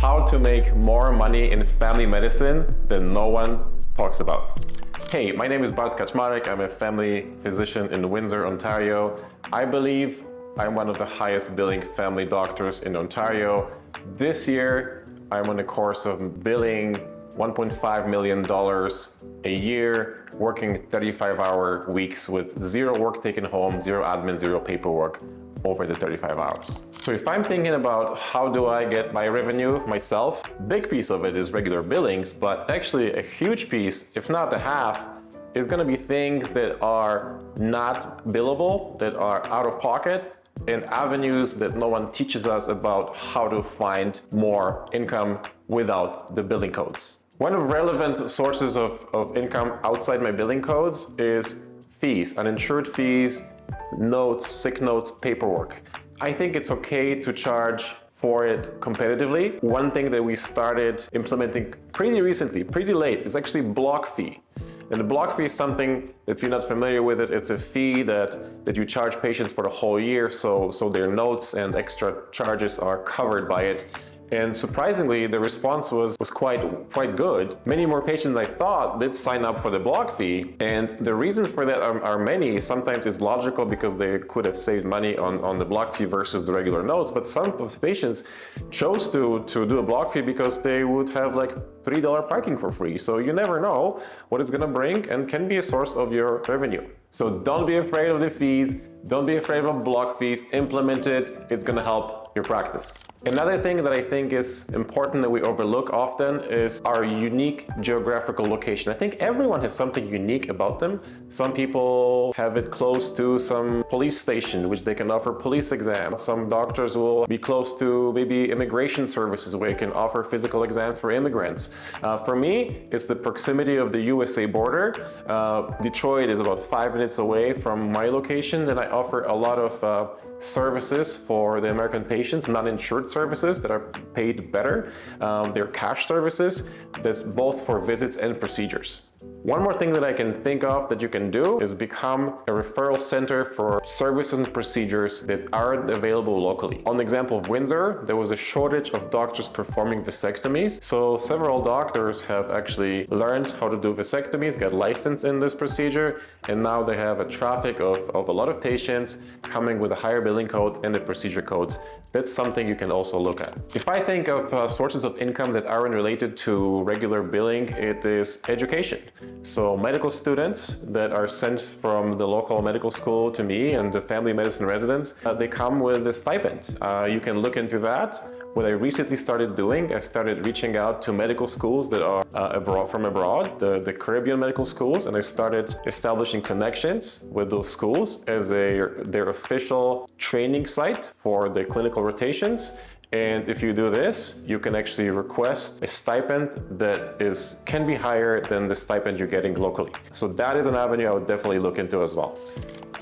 how to make more money in family medicine that no one talks about. Hey, my name is Bart Kaczmarek. I'm a family physician in Windsor, Ontario. I believe I'm one of the highest billing family doctors in Ontario. This year, I'm on a course of billing $1.5 million a year, working 35-hour weeks with zero work taken home, zero admin, zero paperwork over the 35 hours. So if I'm thinking about how do I get my revenue myself, big piece of it is regular billings, but actually a huge piece, if not the half, is going to be things that are not billable, that are out of pocket, and avenues that no one teaches us about how to find more income without the billing codes. One of relevant sources of income outside my billing codes is fees, uninsured fees, notes, sick notes, paperwork. I think it's okay to charge for it competitively. One thing that we started implementing pretty recently, pretty late, is actually block fee. And the block fee is something, if you're not familiar with it, it's a fee that you charge patients for the whole year, so their notes and extra charges are covered by it. And surprisingly, the response was quite good. Many more patients than I thought did sign up for the block fee. And the reasons for that are many. Sometimes it's logical because they could have saved money on the block fee versus the regular notes. But some of the patients chose to do a block fee because they would have like $3 parking for free. So you never know what it's gonna bring and can be a source of your revenue. So don't be afraid of the fees. Don't be afraid of block fees. Implement it. It's gonna help your practice. Another thing that I think is important that we overlook often is our unique geographical location. I think everyone has something unique about them. Some people have it close to some police station, which they can offer police exams. Some doctors will be close to maybe immigration services where you can offer physical exams for immigrants. For me, it's the proximity of the USA border. Detroit is about 5 minutes away from my location, and I offer a lot of services for the American patients, non-insured services that are paid better. They're cash services that's both for visits and procedures. One more thing that I can think of that you can do is become a referral center for services and procedures that aren't available locally. On the example of Windsor, there was a shortage of doctors performing vasectomies. So several doctors have actually learned how to do vasectomies, get licensed in this procedure, and now they have a traffic of a lot of patients coming with a higher billing code and the procedure codes. That's something you can also look at. If I think of sources of income that aren't related to regular billing, it is education. So medical students that are sent from the local medical school to me and the family medicine residents, they come with a stipend. You can look into that. What I recently started doing, I started reaching out to medical schools that are from abroad, the Caribbean medical schools, and I started establishing connections with those schools as their official training site for the clinical rotations. And if you do this, you can actually request a stipend that can be higher than the stipend you're getting locally. So that is an avenue I would definitely look into as well.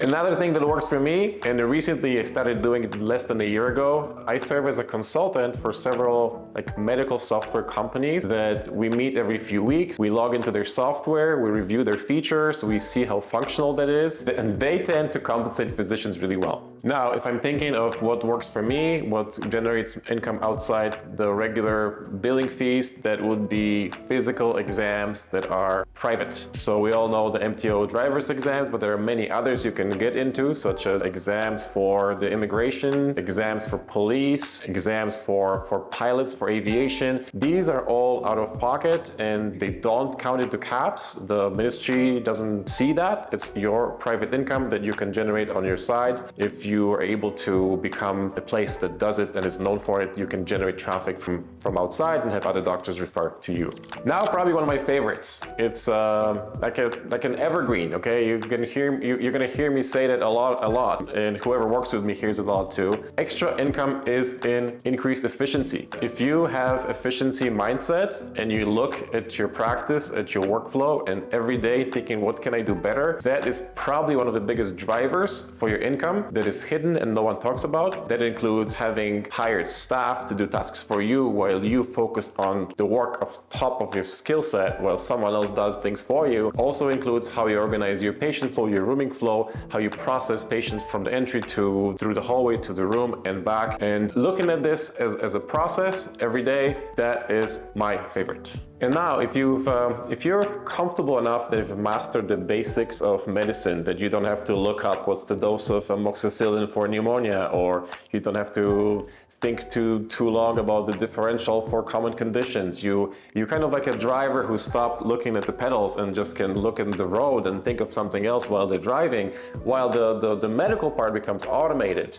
Another thing that works for me, and recently I started doing it less than a year ago, I serve as a consultant for several medical software companies that we meet every few weeks. We log into their software, we review their features, we see how functional that is, and they tend to compensate physicians really well. Now, if I'm thinking of what works for me, what generates income outside the regular billing fees, that would be physical exams that are private. So we all know the MTO driver's exams, but there are many others you can get into, such as exams for the immigration, exams for police, exams for pilots, for aviation. These are all out of pocket and they don't count into caps. The ministry doesn't see that. It's your private income that you can generate on your side. If you are able to become a place that does it and is known for it, you can generate traffic from outside and have other doctors refer to you. Now, probably one of my favorites. It's like an evergreen. Okay, you're gonna hear me say that a lot, and whoever works with me hears it a lot too. Extra income is in increased efficiency. If you have efficiency mindset and you look at your practice, at your workflow, and every day thinking, what can I do better? That is probably one of the biggest drivers for your income that is hidden and no one talks about. That includes having hired staff to do tasks for you while you focus on the work of top of your skill set while someone else does things for you. Also includes how you organize your patient flow, your rooming flow, how you process patients from the entry through the hallway to the room and back. And looking at this as a process every day, that is my favorite. And now, if you're comfortable enough that you've mastered the basics of medicine, that you don't have to look up what's the dose of amoxicillin for pneumonia, or you don't have to think too long about the differential for common conditions. You're kind of like a driver who stopped looking at the pedals and just can look in the road and think of something else while they're driving. While the medical part becomes automated,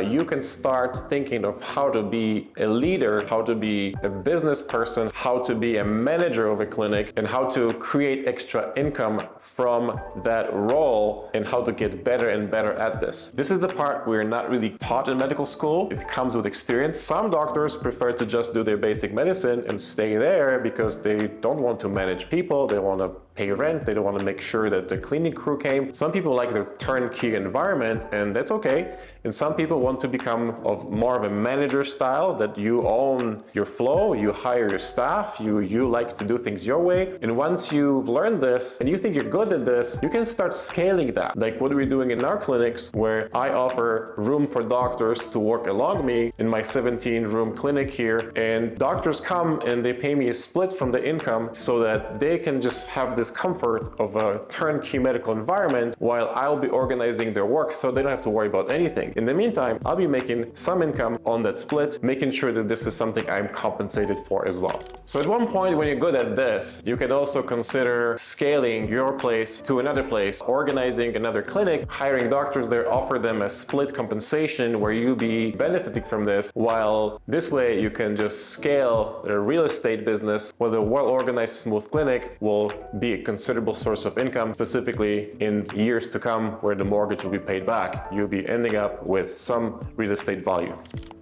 you can start thinking of how to be a leader, how to be a business person, how to be a manager of a clinic, and how to create extra income from that role, and how to get better and better at this. This is the part we're not really taught in medical school. It comes with experience. Some doctors prefer to just do their basic medicine and stay there because they don't want to manage people, they want to pay rent, they don't want to make sure that the cleaning crew came. Some people like their turnkey environment, and that's okay. And some people want to become more of a manager style, that you own your flow, you hire your staff, you like to do things your way. And once you've learned this and you think you're good at this, you can start scaling that. Like what we're doing in our clinics, where I offer room for doctors to work along me in my 17-room clinic here, and doctors come and they pay me a split from the income so that they can just have this comfort of a turnkey medical environment while I'll be organizing their work, so they don't have to worry about anything. In the meantime, I'll be making some income on that split, making sure that this is something I'm compensated for as well. So at one point, when you're good at this, you can also consider scaling your place to another place, organizing another clinic, hiring doctors there, offer them a split compensation where you be benefiting from this, while this way you can just scale a real estate business where a well-organized, smooth clinic will be a considerable source of income, specifically in years to come where the mortgage will be paid back. You'll be ending up with some real estate value.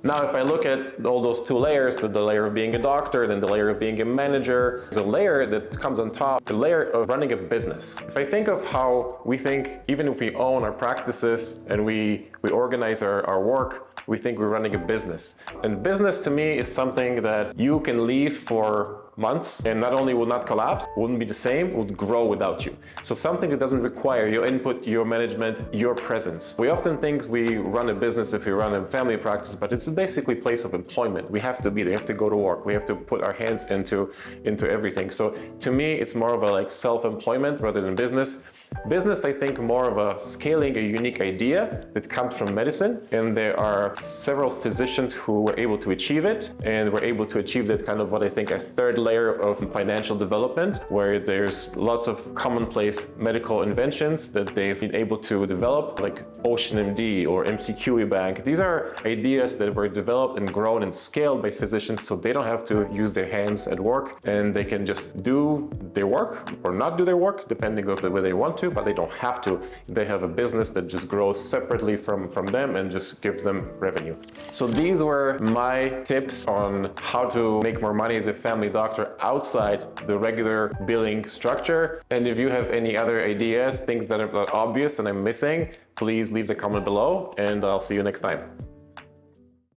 Now, if I look at all those two layers, the layer of being a doctor, then the layer of being a manager, there's a layer that comes on top, the layer of running a business. If I think of how we think, even if we own our practices and we organize our work, we think we're running a business. And business to me is something that you can leave for months and not only will not collapse, wouldn't be the same, would grow without you. So something that doesn't require your input, your management, your presence. We often think we run a business if we run a family practice, but it's basically a place of employment. We have to be there, we have to go to work, we have to put our hands into everything. So to me, it's more of a like self-employment rather than business. Business, I think, more of a scaling a unique idea that comes from medicine, and there are several physicians who were able to achieve it, and were able to achieve that kind of what I think a third layer of financial development, where there's lots of commonplace medical inventions that they've been able to develop, like OceanMD or MCQE Bank. These are ideas that were developed and grown and scaled by physicians, so they don't have to use their hands at work, and they can just do their work or not do their work, depending on whether they want to, but they don't have to. They have a business that just grows separately from them and just gives them revenue. So these were my tips on how to make more money as a family doctor outside the regular billing structure. And if you have any other ideas, things that are obvious and I'm missing, please leave the comment below, and I'll see you next time.